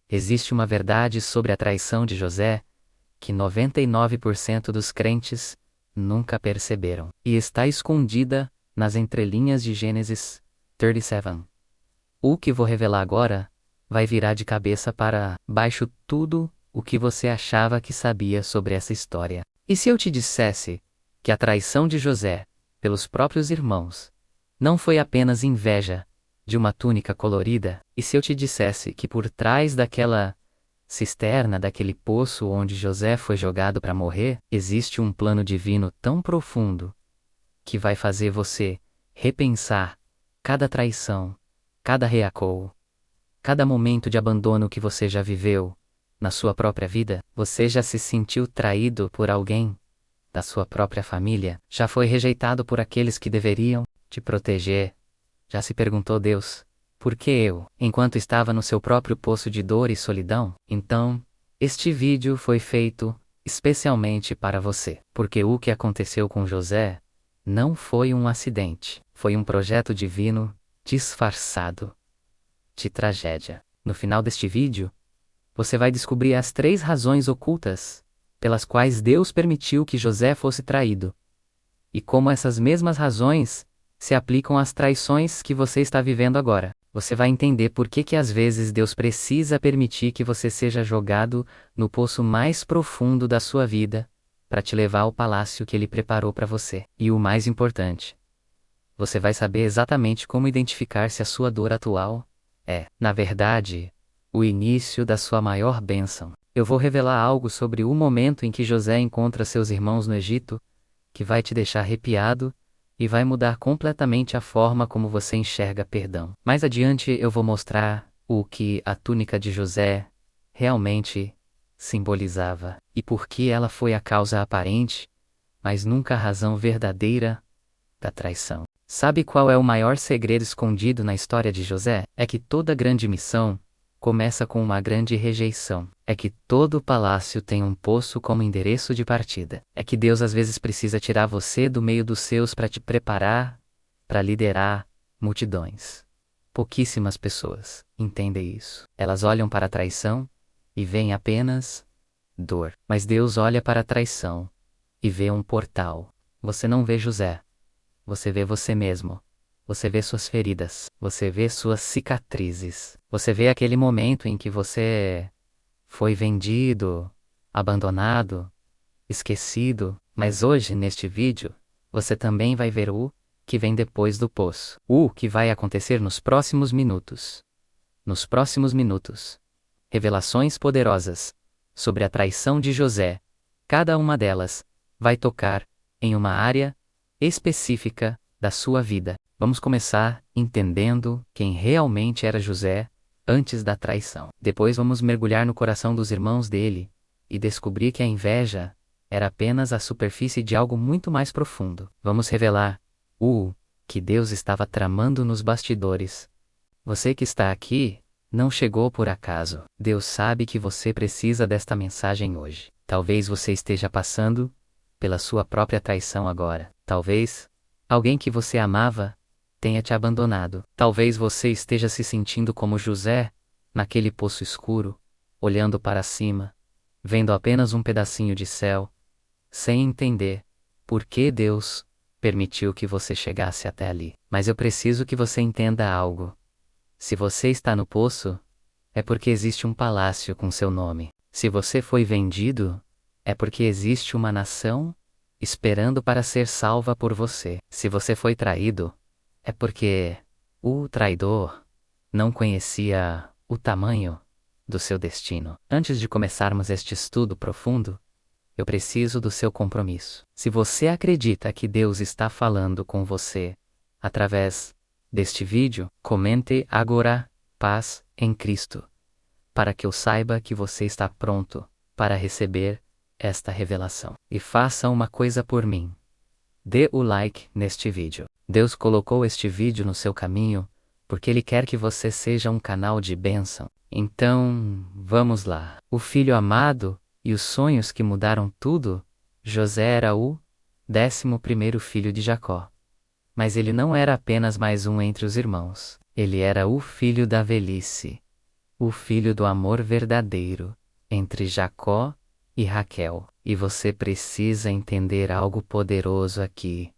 Existe uma verdade sobre a traição de José que 99% dos crentes nunca perceberam. E está escondida nas entrelinhas de Gênesis 37. O que vou revelar agora vai virar de cabeça para baixo tudo o que você achava que sabia sobre essa história. E se eu te dissesse que a traição de José pelos próprios irmãos não foi apenas inveja de uma túnica colorida? E se eu te dissesse que por trás daquela cisterna, daquele poço onde José foi jogado para morrer, existe um plano divino tão profundo que vai fazer você repensar cada traição, cada reação, cada momento de abandono que você já viveu na sua própria vida? Você já se sentiu traído por alguém da sua própria família? Já foi rejeitado por aqueles que deveriam te proteger? Já se perguntou: Deus, por que eu, enquanto estava no seu próprio poço de dor e solidão? Então, este vídeo foi feito especialmente para você, porque o que aconteceu com José não foi um acidente, foi um projeto divino disfarçado de tragédia. No final deste vídeo, você vai descobrir as 3 razões ocultas pelas quais Deus permitiu que José fosse traído, e como essas mesmas razões se aplicam às traições que você está vivendo agora. Você vai entender por que às vezes Deus precisa permitir que você seja jogado no poço mais profundo da sua vida, para te levar ao palácio que Ele preparou para você. E o mais importante, você vai saber exatamente como identificar se a sua dor atual é, na verdade, o início da sua maior bênção. Eu vou revelar algo sobre o momento em que José encontra seus irmãos no Egito, que vai te deixar arrepiado e vai mudar completamente a forma como você enxerga perdão. Mais adiante eu vou mostrar o que a túnica de José realmente simbolizava e por que ela foi a causa aparente, mas nunca a razão verdadeira da traição. Sabe qual é o maior segredo escondido na história de José? É que toda grande missão começa com uma grande rejeição. É que todo palácio tem um poço como endereço de partida. É que Deus às vezes precisa tirar você do meio dos seus para te preparar para liderar multidões. Pouquíssimas pessoas entendem isso. Elas olham para a traição e veem apenas dor. Mas Deus olha para a traição e vê um portal. Você não vê José. Você vê você mesmo. Você vê suas feridas. Você vê suas cicatrizes. Você vê aquele momento em que você foi vendido, abandonado, esquecido. Mas hoje, neste vídeo, você também vai ver o que vem depois do poço. O que vai acontecer nos próximos minutos. Nos próximos minutos. Revelações poderosas sobre a traição de José. Cada uma delas vai tocar em uma área específica da sua vida. Vamos começar entendendo quem realmente era José antes da traição. Depois vamos mergulhar no coração dos irmãos dele e descobrir que a inveja era apenas a superfície de algo muito mais profundo. Vamos revelar o que Deus estava tramando nos bastidores. Você que está aqui não chegou por acaso. Deus sabe que você precisa desta mensagem hoje. Talvez você esteja passando pela sua própria traição agora. Talvez alguém que você amava tenha te abandonado. Talvez você esteja se sentindo como José, naquele poço escuro, olhando para cima, vendo apenas um pedacinho de céu, sem entender por que Deus permitiu que você chegasse até ali. Mas eu preciso que você entenda algo. Se você está no poço, é porque existe um palácio com seu nome. Se você foi vendido, é porque existe uma nação esperando para ser salva por você. Se você foi traído, é porque o traidor não conhecia o tamanho do seu destino. Antes de começarmos este estudo profundo, eu preciso do seu compromisso. Se você acredita que Deus está falando com você através deste vídeo, comente agora, paz em Cristo, para que eu saiba que você está pronto para receber esta revelação. E faça uma coisa por mim. Dê o like neste vídeo. Deus colocou este vídeo no seu caminho, porque Ele quer que você seja um canal de bênção. Então, vamos lá. O filho amado e os sonhos que mudaram tudo. José era o 11º filho de Jacó. Mas ele não era apenas mais um entre os irmãos. Ele era o filho da velhice. o filho do amor verdadeiro, entre Jacó e Raquel. E você precisa entender algo poderoso aqui.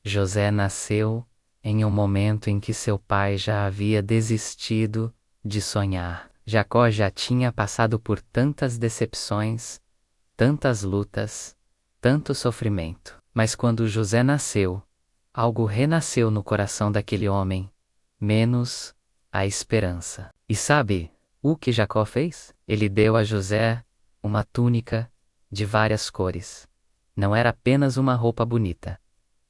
José nasceu em um momento em que seu pai já havia desistido de sonhar. Jacó já tinha passado por tantas decepções, tantas lutas, tanto sofrimento. Mas quando José nasceu, algo renasceu no coração daquele homem, menos a esperança. E sabe o que Jacó fez? Ele deu a José uma túnica de várias cores. Não era apenas uma roupa bonita.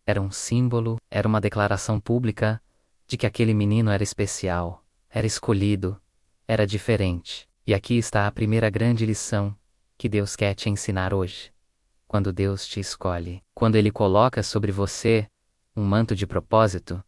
Era um símbolo, era uma declaração pública de que aquele menino era especial, era escolhido, era diferente. E aqui está a primeira grande lição que Deus quer te ensinar hoje. Quando Deus te escolhe, quando Ele coloca sobre você um manto de propósito,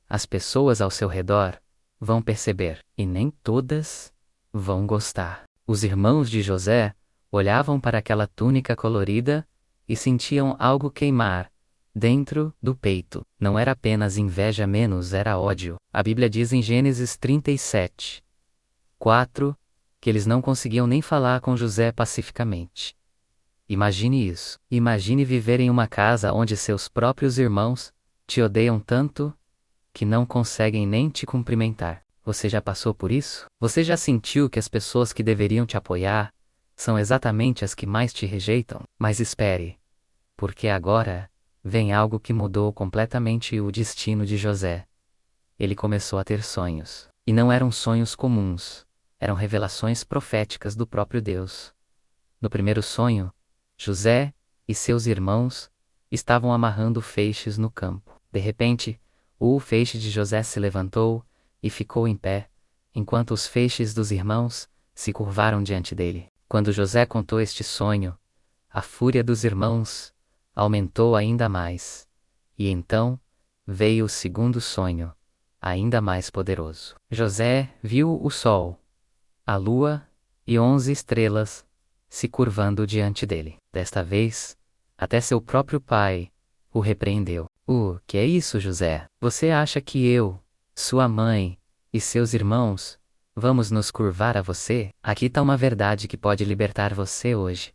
as pessoas ao seu redor vão perceber, e nem todas vão gostar. Os irmãos de José olhavam para aquela túnica colorida e sentiam algo queimar dentro do peito. Não era apenas inveja, menos era ódio. A Bíblia diz em Gênesis 37, 4, que eles não conseguiam nem falar com José pacificamente. Imagine isso. Imagine viver em uma casa onde seus próprios irmãos te odeiam tanto que não conseguem nem te cumprimentar. Você já passou por isso? Você já sentiu que as pessoas que deveriam te apoiar são exatamente as que mais te rejeitam? Mas espere, porque agora vem algo que mudou completamente o destino de José. Ele começou a ter sonhos. E não eram sonhos comuns, eram revelações proféticas do próprio Deus. No primeiro sonho, José e seus irmãos estavam amarrando feixes no campo. De repente, o feixe de José se levantou e ficou em pé, enquanto os feixes dos irmãos se curvaram diante dele. Quando José contou este sonho, a fúria dos irmãos aumentou ainda mais. E então veio o segundo sonho, ainda mais poderoso. José viu o sol, a lua e 11 estrelas se curvando diante dele. Desta vez, até seu próprio pai o repreendeu. Que é isso, José? Você acha que eu, sua mãe e seus irmãos vamos nos curvar a você? Aqui está uma verdade que pode libertar você hoje.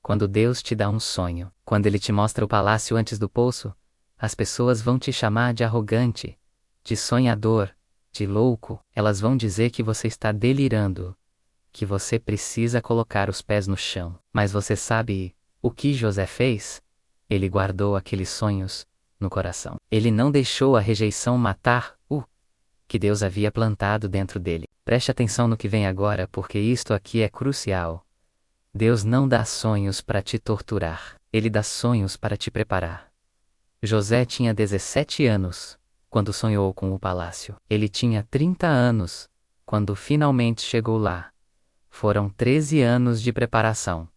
Quando Deus te dá um sonho, quando Ele te mostra o palácio antes do poço, as pessoas vão te chamar de arrogante, de sonhador, de louco. Elas vão dizer que você está delirando, que você precisa colocar os pés no chão. Mas você sabe o que José fez? Ele guardou aqueles sonhos no coração. Ele não deixou a rejeição matar o que Deus havia plantado dentro dele. Preste atenção no que vem agora, porque isto aqui é crucial. Deus não dá sonhos para te torturar. Ele dá sonhos para te preparar. José tinha 17 anos quando sonhou com o palácio. Ele tinha 30 anos quando finalmente chegou lá. Foram 13 anos de preparação.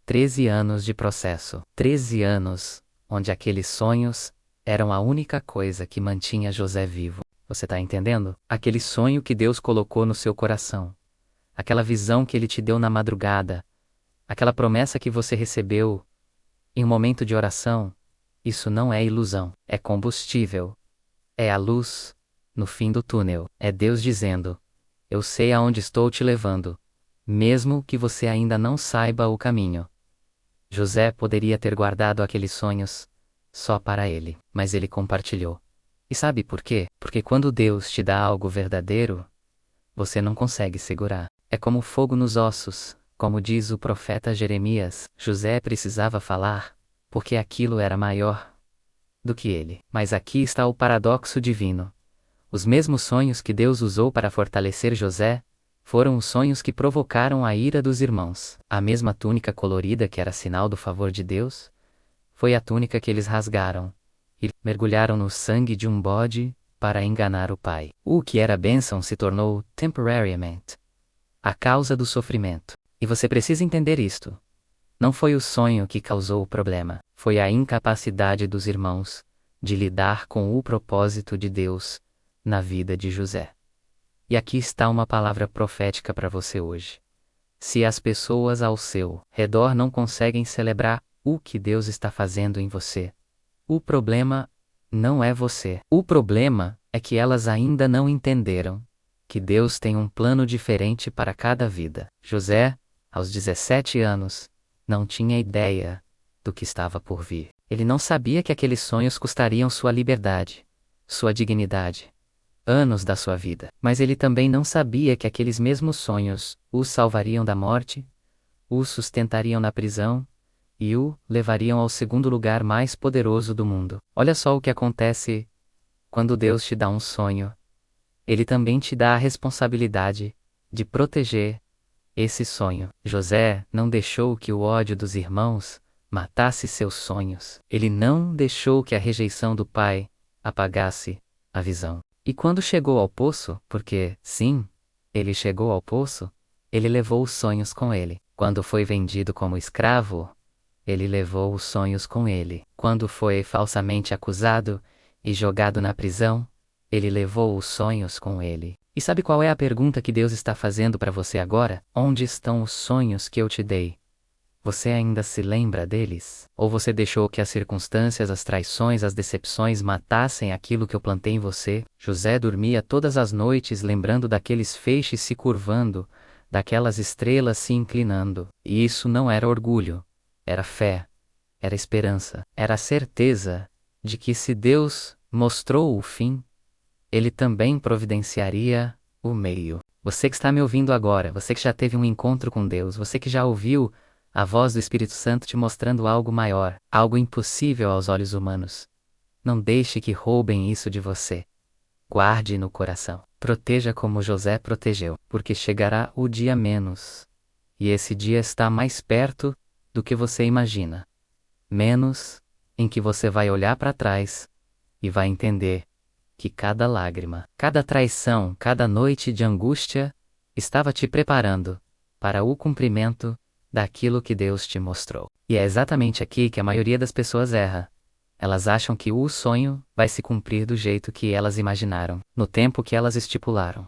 13 anos de processo. 13 anos onde aqueles sonhos eram a única coisa que mantinha José vivo. Você está entendendo? Aquele sonho que Deus colocou no seu coração. Aquela visão que Ele te deu na madrugada. Aquela promessa que você recebeu em um momento de oração. Isso não é ilusão. É combustível. É a luz no fim do túnel. É Deus dizendo: eu sei aonde estou te levando, mesmo que você ainda não saiba o caminho. José poderia ter guardado aqueles sonhos só para ele, mas ele compartilhou. E sabe por quê? Porque quando Deus te dá algo verdadeiro, você não consegue segurar. É como fogo nos ossos, como diz o profeta Jeremias. José precisava falar, porque aquilo era maior do que ele. Mas aqui está o paradoxo divino. Os mesmos sonhos que Deus usou para fortalecer José foram os sonhos que provocaram a ira dos irmãos. A mesma túnica colorida que era sinal do favor de Deus foi a túnica que eles rasgaram e mergulharam no sangue de um bode para enganar o pai. O que era bênção se tornou temporariamente a causa do sofrimento. E você precisa entender isto. Não foi o sonho que causou o problema, foi a incapacidade dos irmãos de lidar com o propósito de Deus na vida de José. E aqui está uma palavra profética para você hoje. Se as pessoas ao seu redor não conseguem celebrar o que Deus está fazendo em você, o problema não é você. O problema é que elas ainda não entenderam que Deus tem um plano diferente para cada vida. José, aos 17 anos, não tinha ideia do que estava por vir. Ele não sabia que aqueles sonhos custariam sua liberdade, sua dignidade, anos da sua vida. Mas ele também não sabia que aqueles mesmos sonhos o salvariam da morte, o sustentariam na prisão e o levariam ao segundo lugar mais poderoso do mundo. Olha só o que acontece quando Deus te dá um sonho. Ele também te dá a responsabilidade de proteger esse sonho. José não deixou que o ódio dos irmãos matasse seus sonhos. Ele não deixou que a rejeição do pai apagasse a visão. E quando chegou ao poço, porque, sim, ele chegou ao poço, ele levou os sonhos com ele. Quando foi vendido como escravo, ele levou os sonhos com ele. Quando foi falsamente acusado e jogado na prisão, ele levou os sonhos com ele. E sabe qual é a pergunta que Deus está fazendo para você agora? Onde estão os sonhos que eu te dei? Você ainda se lembra deles? Ou você deixou que as circunstâncias, as traições, as decepções matassem aquilo que eu plantei em você? José dormia todas as noites lembrando daqueles feixes se curvando, daquelas estrelas se inclinando. E isso não era orgulho, era fé, era esperança, era a certeza de que se Deus mostrou o fim, Ele também providenciaria o meio. Você que está me ouvindo agora, você que já teve um encontro com Deus, você que já ouviu a voz do Espírito Santo te mostrando algo maior, algo impossível aos olhos humanos. Não deixe que roubem isso de você. Guarde no coração. Proteja como José protegeu, porque chegará o dia menos. E esse dia está mais perto do que você imagina. Menos em que você vai olhar para trás e vai entender que cada lágrima, cada traição, cada noite de angústia estava te preparando para o cumprimento daquilo que Deus te mostrou. E é exatamente aqui que a maioria das pessoas erra. Elas acham que o sonho vai se cumprir do jeito que elas imaginaram, no tempo que elas estipularam.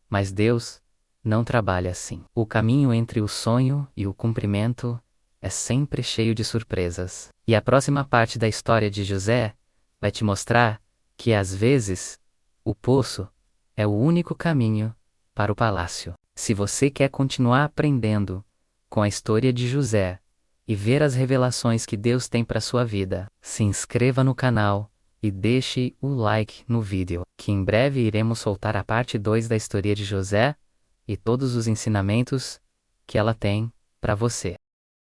Mas Deus não trabalha assim. O caminho entre o sonho e o cumprimento é sempre cheio de surpresas. E a próxima parte da história de José vai te mostrar que às vezes o poço é o único caminho para o palácio. Se você quer continuar aprendendo com a história de José e ver as revelações que Deus tem para sua vida, se inscreva no canal e deixe o like no vídeo, que em breve iremos soltar a parte 2 da história de José e todos os ensinamentos que ela tem para você.